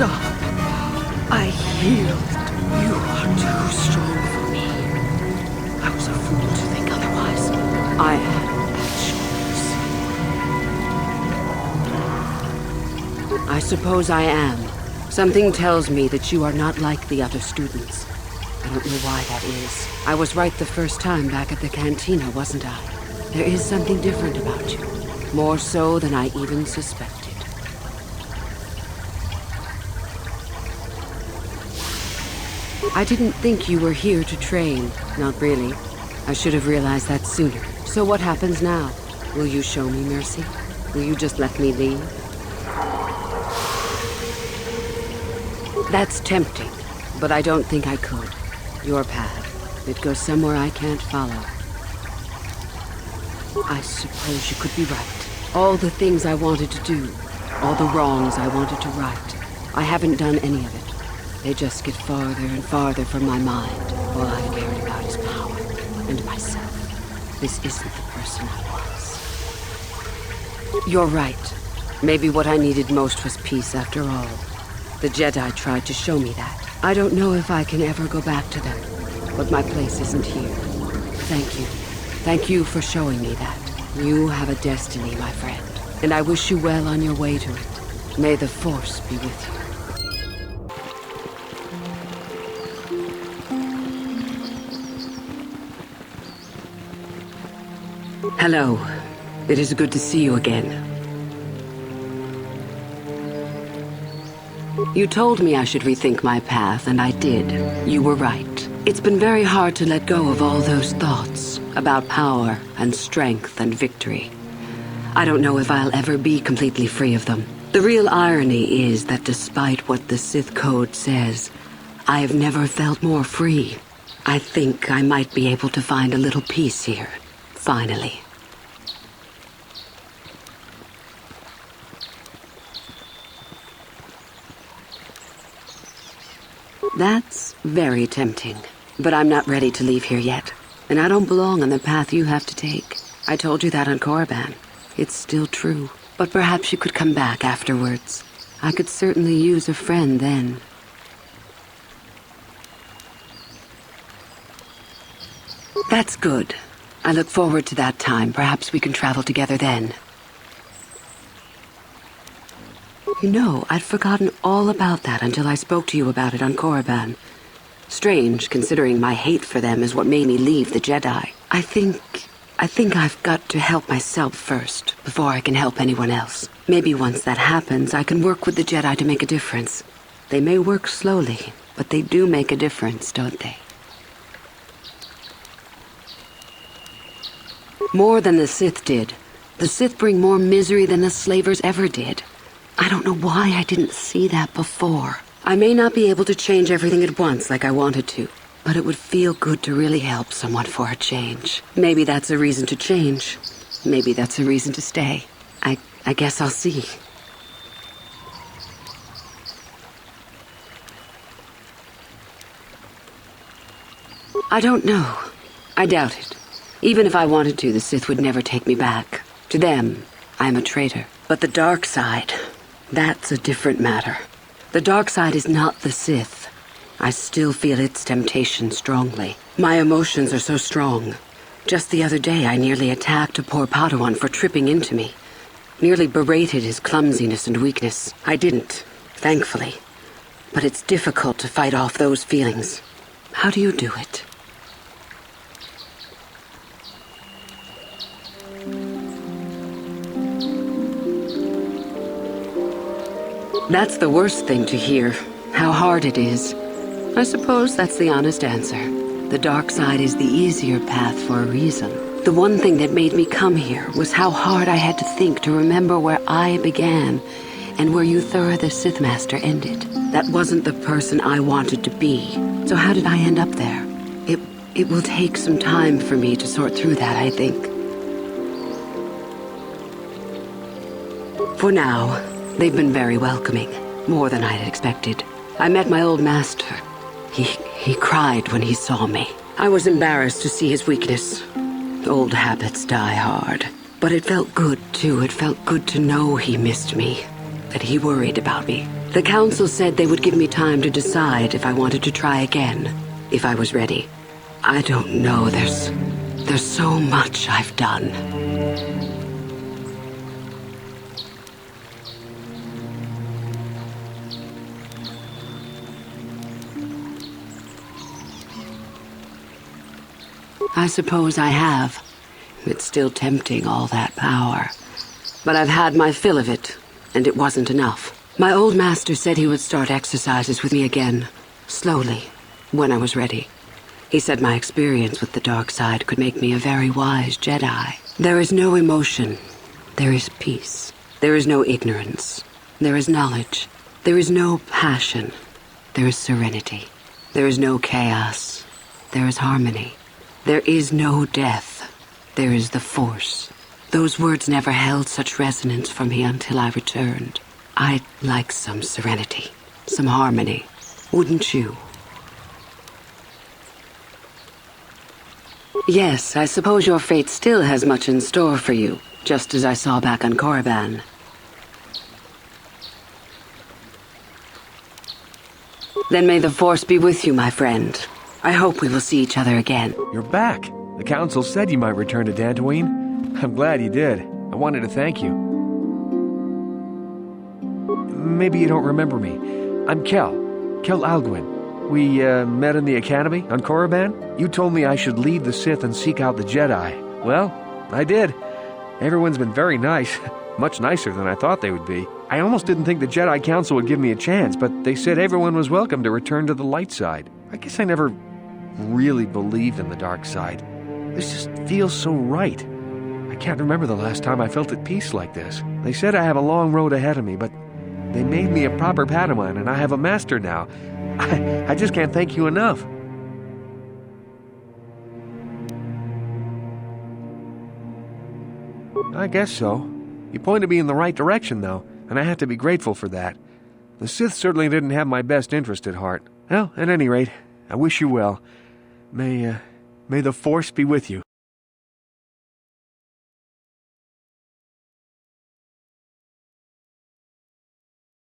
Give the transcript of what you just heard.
Stop. I healed. You are too strong for me. I was a fool to think otherwise. I had that choice. I suppose I am. Something tells me that you are not like the other students. I don't know why that is. I was right the first time back at the cantina, wasn't I? There is something different about you. More so than I even suspected. I didn't think you were here to train. Not really. I should have realized that sooner. So what happens now? Will you show me mercy? Will you just let me leave? That's tempting, but I don't think I could. Your path. It goes somewhere I can't follow. I suppose you could be right. All the things I wanted to do, all the wrongs I wanted to right, I haven't done any of it. They just get farther and farther from my mind. All I've cared about is power and myself. This isn't the person I was. You're right. Maybe what I needed most was peace after all. The Jedi tried to show me that. I don't know if I can ever go back to them, but my place isn't here. Thank you. Thank you for showing me that. You have a destiny, my friend, and I wish you well on your way to it. May the Force be with you. Hello. It is good to see you again. You told me I should rethink my path, and I did. You were right. It's been very hard to let go of all those thoughts about power and strength and victory. I don't know if I'll ever be completely free of them. The real irony is that despite what the Sith Code says, I have never felt more free. I think I might be able to find a little peace here, finally. That's very tempting, but I'm not ready to leave here yet. And I don't belong on the path you have to take. I told you that on Korriban. It's still true. But perhaps you could come back afterwards. I could certainly use a friend then. That's good. I look forward to that time. Perhaps we can travel together then. You know, I'd forgotten all about that until I spoke to you about it on Korriban. Strange, considering my hate for them is what made me leave the Jedi. I think I've got to help myself first, before I can help anyone else. Maybe once that happens, I can work with the Jedi to make a difference. They may work slowly, but they do make a difference, don't they? More than the Sith did. The Sith bring more misery than the slavers ever did. I don't know why I didn't see that before. I may not be able to change everything at once like I wanted to, but it would feel good to really help someone for a change. Maybe that's a reason to change. Maybe that's a reason to stay. I guess I'll see. I don't know. I doubt it. Even if I wanted to, the Sith would never take me back. To them, I'm a traitor. But the dark side, that's a different matter. The dark side is not the Sith. I still feel its temptation strongly. My emotions are so strong. Just the other day, I nearly attacked a poor Padawan for tripping into me. Nearly berated his clumsiness and weakness. I didn't, thankfully. But it's difficult to fight off those feelings. How do you do it? That's the worst thing to hear, how hard it is. I suppose that's the honest answer. The dark side is the easier path for a reason. The one thing that made me come here was how hard I had to think to remember where I began and where Yuthura the Sith Master ended. That wasn't the person I wanted to be. So how did I end up there? It will take some time for me to sort through that, I think. For now, they've been very welcoming, more than I'd expected. I met my old master. He cried when he saw me. I was embarrassed to see his weakness. Old habits die hard. But it felt good, too. It felt good to know he missed me. that he worried about me. The Council said they would give me time to decide if I wanted to try again, if I was ready. I don't know, there's so much I've done. I suppose I have. It's still tempting, all that power. But I've had my fill of it, and it wasn't enough. My old master said he would start exercises with me again, slowly, when I was ready. He said my experience with the dark side could make me a very wise Jedi. There is no emotion. There is peace. There is no ignorance. There is knowledge. There is no passion. There is serenity. There is no chaos. There is harmony. There is no death. There is the Force. Those words never held such resonance for me until I returned. I'd like some serenity, some harmony. Wouldn't you? Yes, I suppose your fate still has much in store for you, just as I saw back on Korriban. Then may the Force be with you, my friend. I hope we will see each other again. You're back. The Council said you might return to Dantooine. I'm glad you did. I wanted to thank you. Maybe you don't remember me. I'm Kel Algwinn. We met in the academy on Korriban. You told me I should leave the Sith and seek out the Jedi. Well, I did. Everyone's been very nice. Much nicer than I thought they would be. I almost didn't think the Jedi Council would give me a chance, but they said everyone was welcome to return to the light side. I guess I never really believed in the dark side. This just feels so right. I can't remember the last time I felt at peace like this. They said I have a long road ahead of me, but they made me a proper Padawan, and I have a master now. I just can't thank you enough. I guess so. You pointed me in the right direction, though, and I have to be grateful for that. The Sith certainly didn't have my best interest at heart. Well, at any rate, I wish you well. May the Force be with you.